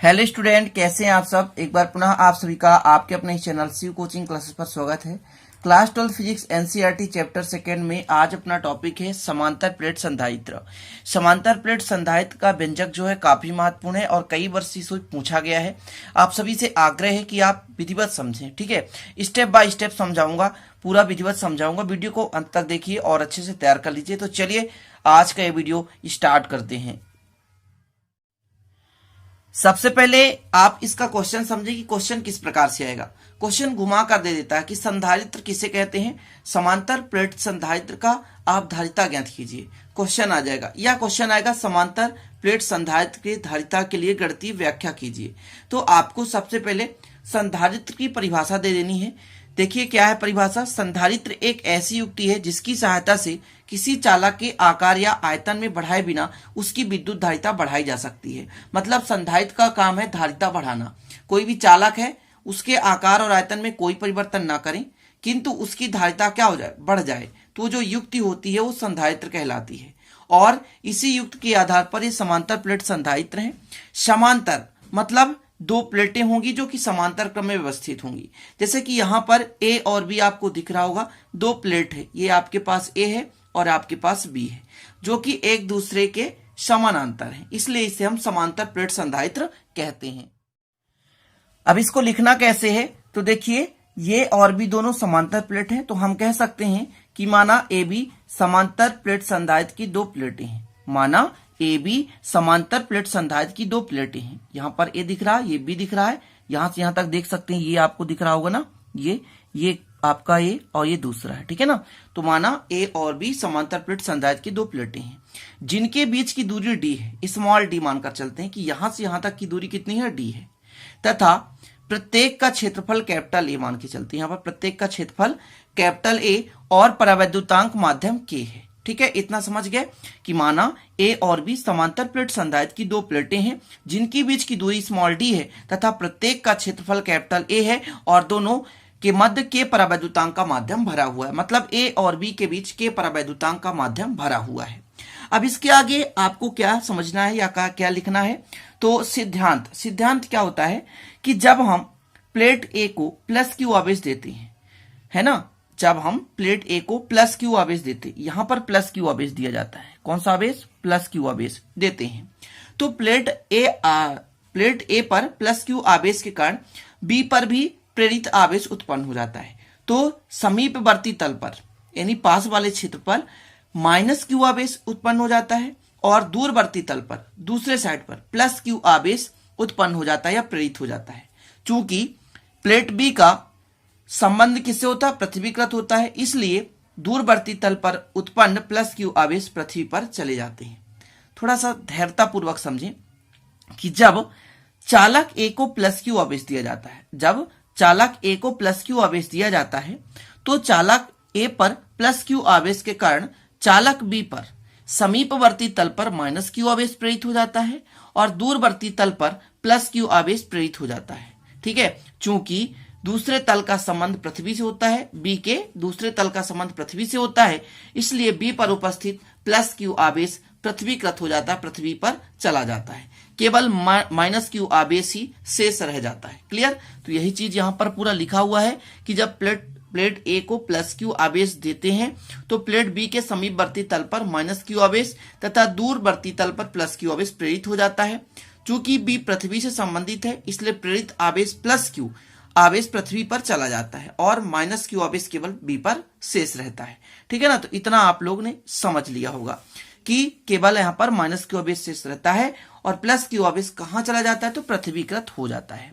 Hello student, कैसे हैं आप सब। एक बार पुनः आप सभी का आपके अपने चैनल शिव कोचिंग क्लासेस पर स्वागत है। Class 12 physics NCERT chapter second में आज अपना टॉपिक है समांतर प्लेट संधारित्र। समांतर प्लेट संधारित्र का व्यंजक जो है काफी महत्वपूर्ण है और कई वर्ष से पूछा गया है। आप सभी से आग्रह है कि आप विधिवत समझें, ठीक है। स्टेप बाय स्टेप समझाऊंगा, पूरा विधिवत समझाऊंगा। वीडियो को अंत तक देखिए और अच्छे से तैयार कर लीजिए। तो चलिए आज का ये वीडियो स्टार्ट करते हैं। सबसे पहले आप इसका क्वेश्चन समझिए कि क्वेश्चन किस प्रकार से आएगा। क्वेश्चन घुमा कर दे देता है कि संधारित्र किसे कहते हैं। समांतर प्लेट संधारित्र का आप धारिता ज्ञात कीजिए, क्वेश्चन आ जाएगा। या क्वेश्चन आएगा समांतर प्लेट संधारित्र की धारिता के लिए गणितीय व्याख्या कीजिए। तो आपको सबसे पहले संधारित्र की परिभाषा दे देनी है। देखिए क्या है परिभाषा। संधारित्र एक ऐसी युक्ति है जिसकी सहायता से किसी चालक के आकार या आयतन में बढ़ाए बिना उसकी विद्युत धारिता बढ़ाई जा सकती है। मतलब संधारित्र का काम है धारिता बढ़ाना। कोई भी चालक है, उसके आकार और आयतन में कोई परिवर्तन ना करें, किंतु उसकी धारिता क्या हो जाए, बढ़ जाए, तो जो युक्ति होती है वो संधारित्र कहलाती है। और इसी युक्ति के आधार पर ये समांतर प्लेट संधारित्र है। समांतर मतलब दो प्लेटें होंगी जो कि समांतर क्रम में व्यवस्थित होंगी। जैसे कि यहाँ पर ए और बी आपको दिख रहा होगा, दो प्लेट है। ये आपके पास ए है और आपके पास बी है, जो कि एक दूसरे के समानांतर है, इसलिए इसे हम समांतर प्लेट संधारित्र कहते हैं। अब इसको लिखना कैसे है, तो देखिए ये और भी दोनों समांतर प्लेट हैं, तो हम कह सकते हैं कि माना ए बी समांतर प्लेट संधारित्र की दो प्लेटें हैं। माना ए बी समांतर प्लेट संधारित्र की दो प्लेटें हैं। यहाँ पर ए दिख रहा है, ये बी दिख रहा है, यहां से यहां तक देख सकते हैं, ये आपको दिख रहा होगा ना, ये आपका ए और ये दूसरा है, ठीक है ना। तो माना ए और बी समांतर प्लेट संधारित्र की दो प्लेटें हैं जिनके बीच की दूरी डी है। स्मॉल डी मानकर चलते हैं कि यहां से यहां तक की दूरी कितनी है, डी है, तथा प्रत्येक का क्षेत्रफल कैपिटल ए मान के चलते हैं। यहाँ पर प्रत्येक का क्षेत्रफल कैपिटल ए और परावैद्युतांक माध्यम के है, ठीक है। इतना समझ गए कि माना ए और बी समांतर प्लेट संधारित्र की दो प्लेटें हैं जिनकी बीच की दूरी स्मॉल डी है तथा प्रत्येक का क्षेत्रफल कैपिटल ए है और दोनों के मध्य के परावैद्युतांक का माध्यम भरा हुआ है। मतलब ए और बी के बीच के परावैद्युतांक का माध्यम भरा हुआ है। अब इसके आगे आपको क्या समझना है या क्या लिखना है, तो सिद्धांत क्या होता है कि जब हम प्लेट ए को प्लस क्यू आवेश देते हैं, है ना, जब हम प्लेट ए को प्लस क्यू आवेश देते हैं, यहां पर प्लस क्यू आवेश दिया जाता है। कौन सा आवेश, प्लस क्यू आवेश देते हैं। तो प्लेट ए पर प्लस क्यू आवेश के कारण बी पर भी प्रेरित आवेश उत्पन्न हो जाता है। तो समीपवर्ती तल पर यानी पास वाले क्षेत्र पर माइनस क्यू आवेश उत्पन्न हो जाता है और दूरवर्ती तल पर दूसरे साइड पर प्लस क्यू आवेश उत्पन्न हो जाता है या प्रेरित हो जाता है। चूंकि प्लेट बी का संबंध किससे होता है, पृथ्वीकृत होता है, इसलिए दूरवर्ती तल पर उत्पन्न प्लस क्यू आवेश पृथ्वी पर चले जाते हैं। थोड़ा सा धैर्यतापूर्वक समझें कि जब चालक ए को प्लस क्यू आवेश दिया जाता है, जब चालक ए को प्लस क्यू आवेश दिया जाता है तो चालक ए पर प्लस क्यू आवेश के कारण चालक बी पर समीपवर्ती तल पर माइनस क्यू आवेश प्रेरित हो जाता है और दूरवर्ती तल पर प्लस क्यू आवेश प्रेरित हो जाता है, ठीक है। चूंकि दूसरे तल का संबंध पृथ्वी से होता है, बी के दूसरे तल का संबंध पृथ्वी से होता है, इसलिए बी पर उपस्थित प्लस क्यू आवेश पृथ्वीकृत हो जाता है, पृथ्वी पर चला जाता है। केवल माइनस क्यू आवेश ही शेष रह जाता है। क्लियर। तो यही चीज यहां पर पूरा लिखा हुआ है कि जब प्लेट ए को प्लस क्यू आवेश देते हैं तो प्लेट बी के समीपवर्ती तल पर माइनस क्यू आवेश तथा दूरवर्ती तल पर प्लस क्यू आवेश प्रेरित हो जाता है। चूंकि बी पृथ्वी से संबंधित है, इसलिए प्रेरित आवेश प्लस क्यू आवेश पृथ्वी पर चला जाता है और माइनस क्यू आवेश केवल बी पर शेष रहता है, ठीक है ना। तो इतना आप लोग ने समझ लिया होगा कि केवल यहां पर माइनस क्यू आवेश शेष रहता है और प्लस क्यू आवेश कहां चला जाता है, तो पृथ्वीकृत हो जाता है।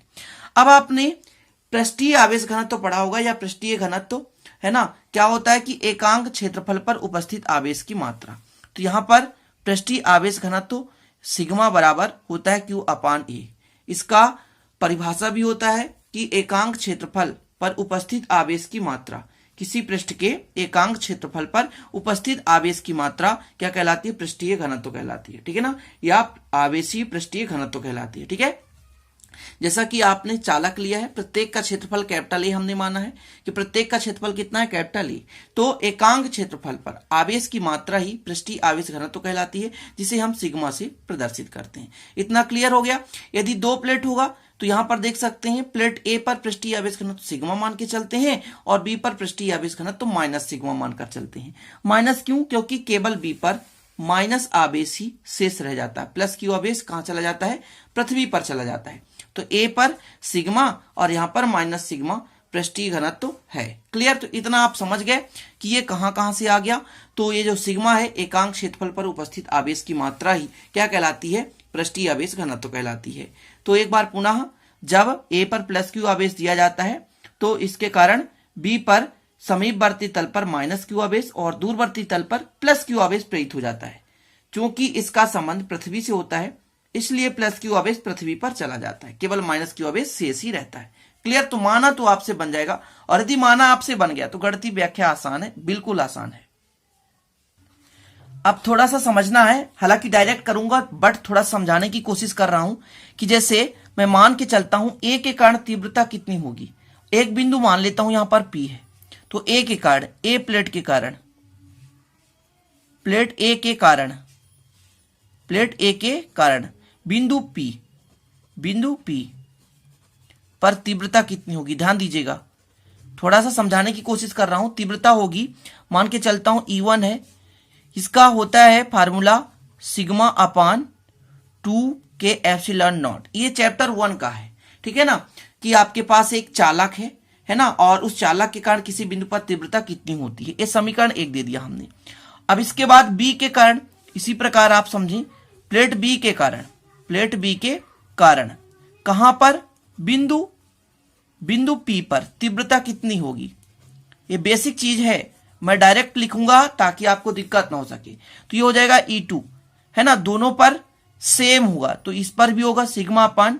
अब आपने पृष्ठीय आवेश घनत्व तो पढ़ा होगा या पृष्ठीय घनत्व तो, है ना। क्या होता है कि एकांक क्षेत्रफल पर उपस्थित आवेश की मात्रा। तो यहां पर पृष्ठीय आवेश घनत्व सिग्मा बराबर होता है क्यू अपान ए। इसका परिभाषा भी होता है कि एकांक क्षेत्रफल पर उपस्थित आवेश की मात्रा, किसी पृष्ठ के एकांक क्षेत्रफल पर उपस्थित आवेश की मात्रा क्या कहलाती है, पृष्ठीय घनत्व कहलाती है, ठीक है ना, या आवेशीय पृष्ठीय घनत्व कहलाती है, ठीक है। जैसा कि आपने चालक लिया है, प्रत्येक का क्षेत्रफल कैपिटल ए हमने माना है कि प्रत्येक का क्षेत्रफल कितना है, कैपिटल ए। तो एकांक क्षेत्रफल पर आवेश की मात्रा ही पृष्ठीय आवेश घनत्व कहलाती है, जिसे हम सिग्मा से प्रदर्शित करते हैं। इतना क्लियर हो गया। यदि दो प्लेट होगा तो यहां पर देख सकते हैं प्लेट ए पर पृष्ठीय आवेश घनत्व सिग्मा मान के चलते हैं और बी पर पृष्ठीय आवेश घनत्व माइनस सिग्मा मानकर चलते हैं। माइनस क्यों? क्योंकि केवल बी पर माइनस आवेश ही शेष रह जाता है, प्लस क्यू आवेश कहां चला जाता है, पृथ्वी पर चला जाता है। तो ए पर सिग्मा और यहां पर माइनस सिग्मा पृष्ठीय घनत्व है। क्लियर? तो इतना आप समझ गए कि ये कहां से आ गया। तो ये जो सिग्मा है एकांक क्षेत्रफल पर उपस्थित आवेश की मात्रा ही क्या कहलाती है, पृष्ठीय आवेश घनत्व कहलाती है। तो एक बार पुनः, जब ए पर प्लस क्यू आवेश दिया जाता है तो इसके कारण बी पर समीपवर्ती तल पर माइनस क्यू आवेश और दूरवर्ती तल पर प्लस क्यू आवेश प्रेरित हो जाता है। क्योंकि इसका संबंध पृथ्वी से होता है इसलिए प्लस क्यू आवेश पृथ्वी पर चला जाता है, केवल माइनस क्यू आवेश शेष ही रहता है। क्लियर? तो माना तो आपसे बन जाएगा, और यदि माना आपसे बन गया तो गणितीय व्याख्या आसान है, बिल्कुल आसान है। अब थोड़ा सा समझना है, हालांकि डायरेक्ट करूंगा बट थोड़ा समझाने की कोशिश कर रहा हूं कि जैसे मैं मान के चलता हूं ए के कारण तीव्रता कितनी होगी। एक बिंदु मान लेता हूं यहां पर पी है, तो ए के कारण, ए प्लेट के कारण, प्लेट ए के कारण, प्लेट ए के कारण बिंदु पी पर तीव्रता कितनी होगी। ध्यान दीजिएगा, थोड़ा सा समझाने की कोशिश कर रहा हूं। तीव्रता होगी, मान के चलता हूं E1 है, इसका होता है फार्मूला सिग्मा अपान 2 के एप्सिलॉन नॉट। ये चैप्टर 1 का है, ठीक है ना, कि आपके पास एक चालक है ना, और उस चालक के कारण किसी बिंदु पर तीव्रता कितनी होती है। ये समीकरण 1 दे दिया हमने। अब इसके बाद बी के कारण इसी प्रकार आप समझें, प्लेट बी के कारण, प्लेट बी के कारण कहां पर, बिंदु पी पर तीव्रता कितनी होगी। ये बेसिक चीज है, मैं डायरेक्ट लिखूंगा ताकि आपको दिक्कत ना हो सके। तो ये हो जाएगा E2, है ना, दोनों पर सेम होगा तो इस पर भी होगा सिग्मा अपान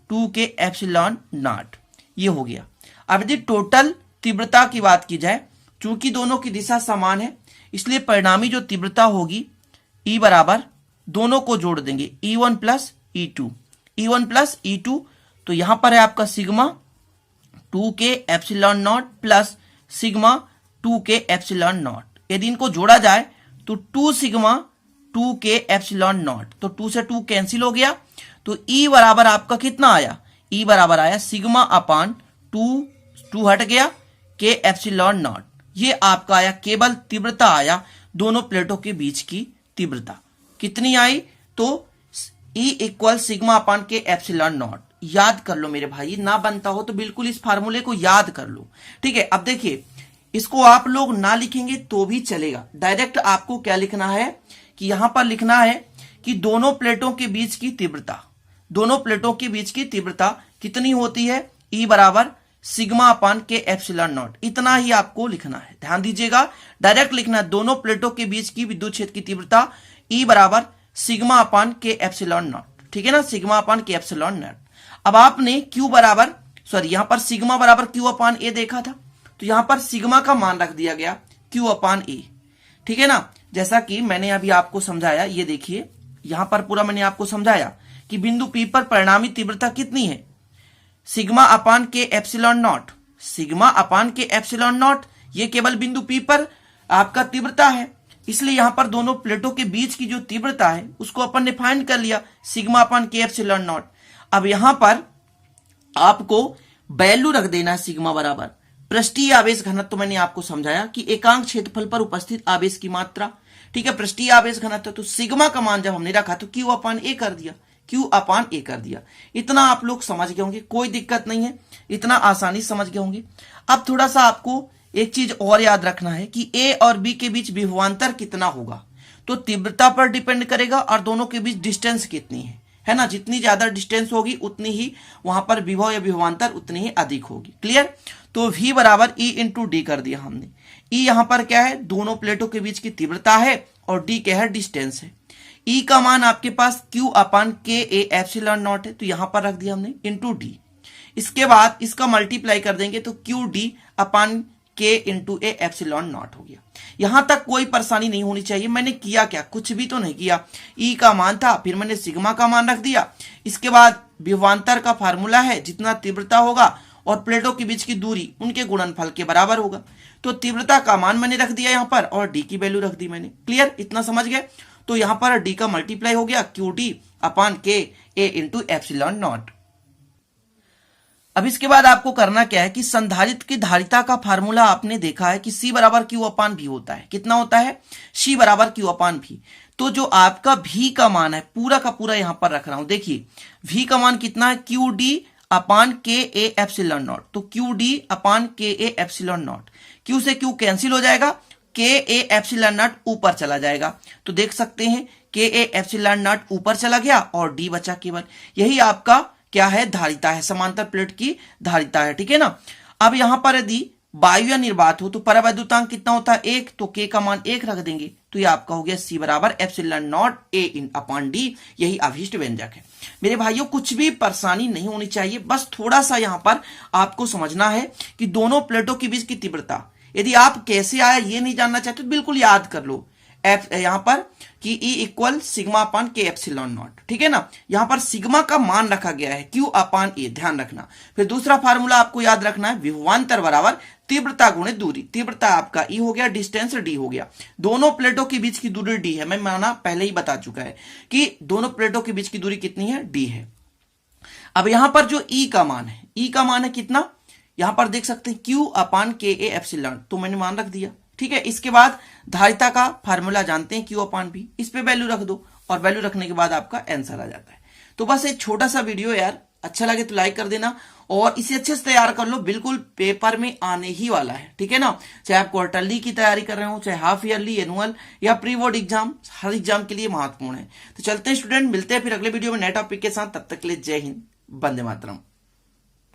2 के एप्सिलॉन नॉट। ये हो गया। अब यदि टोटल तीव्रता की बात की जाए, चूंकि दोनों की दिशा समान है इसलिए परिणामी जो तीव्रता होगी E बराबर, दोनों को जोड़ देंगे E1 plus E2, E1 plus E2। तो यहां पर है आपका सिग्मा 2 के एप्सिलॉन नॉट प्लस सिग्मा 2 के एप्सिलॉन नॉट। यदि इनको जोड़ा जाए तो 2 सिग्मा 2 के एप्सिलॉन नॉट, तो 2 से 2 कैंसिल हो गया। तो E बराबर आपका कितना आया, E बराबर आया सिग्मा अपान 2 हट गया के एप्सिलॉन नॉट। ये आपका आया, केवल तीव्रता आया, दोनों प्लेटों के बीच की तीव्रता कितनी आई, तो E इक्वल सिग्मा अपान के एप्सिलॉन नॉट। याद कर लो मेरे भाई, ना बनता हो तो बिल्कुल इस फार्मूले को याद कर लो, ठीक है। अब देखिए, इसको आप लोग ना लिखेंगे तो भी चलेगा, डायरेक्ट आपको क्या लिखना है कि यहां पर लिखना है कि दोनों प्लेटों के बीच की तीव्रता, दोनों प्लेटों के बीच की तीव्रता कितनी होती है, E बराबर सिग्मा अपान के एप्सिलॉन नॉट। इतना ही आपको लिखना है, ध्यान दीजिएगा, डायरेक्ट लिखना है दोनों प्लेटों के बीच की विद्युत क्षेत्र की तीव्रता E बराबर सिग्मा अपान के एप्सिलॉन नॉट, ठीक है ना, सिग्मा अपान के एप्सिलॉन नॉट। अब आपने Q बराबर, सॉरी यहां पर सिग्मा बराबर Q अपान ए देखा था, तो यहां पर सिग्मा का मान रख दिया गया Q अपान ए, ठीक है ना। जैसा कि मैंने अभी आपको समझाया, ये देखिए यहां पर पूरा मैंने आपको समझाया कि बिंदु P पर परिणामी तीव्रता कितनी है, सिग्मा अपान के एप्सिलॉन नॉट, सिग्मा अपान के एप्सिलॉन नॉट। ये केवल बिंदु P पर आपका तीव्रता है, इसलिए यहां पर दोनों प्लेटों के बीच की जो तीव्रता है उसको अपन ने फाइंड कर लिया, सिग्मा अपान के एप्सिलॉन नॉट। अब यहां पर आपको वैल्यू रख देना है सिग्मा बराबर पृष्ठीय आवेश घनत्व। मैंने आपको समझाया कि एकांक क्षेत्रफल पर उपस्थित आवेश की मात्रा, ठीक है, पृष्ठीय आवेश घनत्व। तो सिग्मा का मान जब हमने रखा तो Q अपान ए कर दिया, Q अपान ए कर दिया। इतना आप लोग समझ गए होंगे, कोई दिक्कत नहीं है, इतना आसानी समझ गए होंगे। अब थोड़ा सा आपको एक चीज और याद रखना है कि ए और बी के बीच विभवांतर कितना होगा, तो तीव्रता पर डिपेंड करेगा और दोनों के बीच डिस्टेंस कितनी है ना। जितनी ज्यादा डिस्टेंस होगी उतनी ही वहां पर विभव या विभवांतर उतनी ही अधिक होगी। क्लियर? तो V बराबर E इंटू डी कर दिया हमने। E यहां पर क्या है, दोनों प्लेटों के बीच की तीव्रता है और D क्या है, डिस्टेंस है। E का मान आपके पास Q अपान के ए एप्सिलॉन नॉट है, तो यहां पर रख दिया हमने इंटू डी। इसके बाद इसका मल्टीप्लाई कर देंगे तो Q D अपान के इंटू ए एप्सिलॉन नॉट हो गया। यहां तक कोई परेशानी नहीं होनी चाहिए। मैंने किया क्या, कुछ भी तो नहीं किया। ई का मान था, फिर मैंने सिग्मा का मान रख दिया। इसके बाद विभवांतर का फार्मूला है, जितना तीव्रता होगा और प्लेटों के बीच की दूरी उनके गुणनफल के बराबर होगा। तो तीव्रता का मान मैंने रख दिया यहां पर और डी की वैल्यू रख दी मैंने। क्लियर, इतना समझ गए। तो यहां पर डी का मल्टीप्लाई हो गया क्यू डी अपॉन के ए इंटू एप्सिलॉन नॉट। अब इसके बाद आपको करना क्या है कि संधारित्र की धारिता का फार्मूला आपने देखा है कि C बराबर क्यू अपान भी होता है। कितना होता है? C बराबर क्यू अपान भी। तो जो आपका V का मान है पूरा का पूरा यहां पर रख रहा हूं। देखिए V का मान कितना है? क्यू डी अपान के ए एप्सिलॉन नॉट। तो क्यू डी अपान के ए एप्सिलॉन नॉट, क्यू से क्यू कैंसिल हो जाएगा, के ए एप्सिलॉन नॉट ऊपर चला जाएगा। तो देख सकते हैं के ए एप्सिलॉन नॉट ऊपर चला गया और डी बचा केवल। यही आपका क्या है? धारिता है, समांतर प्लेट की धारिता है। ठीक है ना। अब यहां पर यदि वायु या निर्वात हो तो परावैद्युतांक कितना होता है? 1। तो के का मान 1 रख देंगे तो ये आपका हो गया C बराबर epsilon not a in upon D. यही अभिष्ट व्यंजक है। मेरे भाइयों कुछ भी परेशानी नहीं होनी चाहिए, बस थोड़ा सा यहां पर आपको समझना है कि दोनों प्लेटों के बीच की तीव्रता, यदि आप कैसे आया ये नहीं जानना चाहते तो बिल्कुल याद कर लो यहां पर कि E इक्वल सिग्मा अपान के एप्सिलॉन नॉट। ठीक है ना। यहां पर सिग्मा का मान रखा गया है Q अपान ए, ध्यान रखना। फिर दूसरा फार्मूला आपको याद रखना है, विभवांतर बराबर तीव्रता गुणे दूरी। तीव्रता आपका E हो गया, डिस्टेंस D हो गया। दोनों प्लेटों के बीच की दूरी D है। मैं माना पहले ही बता चुका है कि दोनों प्लेटों के बीच की दूरी कितनी है? D है। अब यहां पर जो E का मान है, E का मान है कितना? यहां पर देख सकते हैं Q अपान के ए एप्सिलॉन, तो मैंने मान रख दिया। ठीक है। इसके बाद धारिता का फार्मूला जानते हैं Q अपान भी, इस पे वैल्यू रख दो और वैल्यू रखने के बाद आपका आंसर आ जाता है। तो बस एक छोटा सा वीडियो यार, अच्छा लगे तो लाइक कर देना और इसे अच्छे से तैयार कर लो, बिल्कुल पेपर में आने ही वाला है। ठीक है ना। चाहे आप क्वार्टरली की तैयारी कर रहे हो, चाहे हाफ ईयरली, एनुअल या प्री बोर्ड एग्जाम, हर एग्जाम के लिए महत्वपूर्ण है। तो चलते हैं स्टूडेंट, मिलते हैं फिर अगले वीडियो में नए टॉपिक के साथ। तब तक के लिए जय हिंद, वंदे मातरम।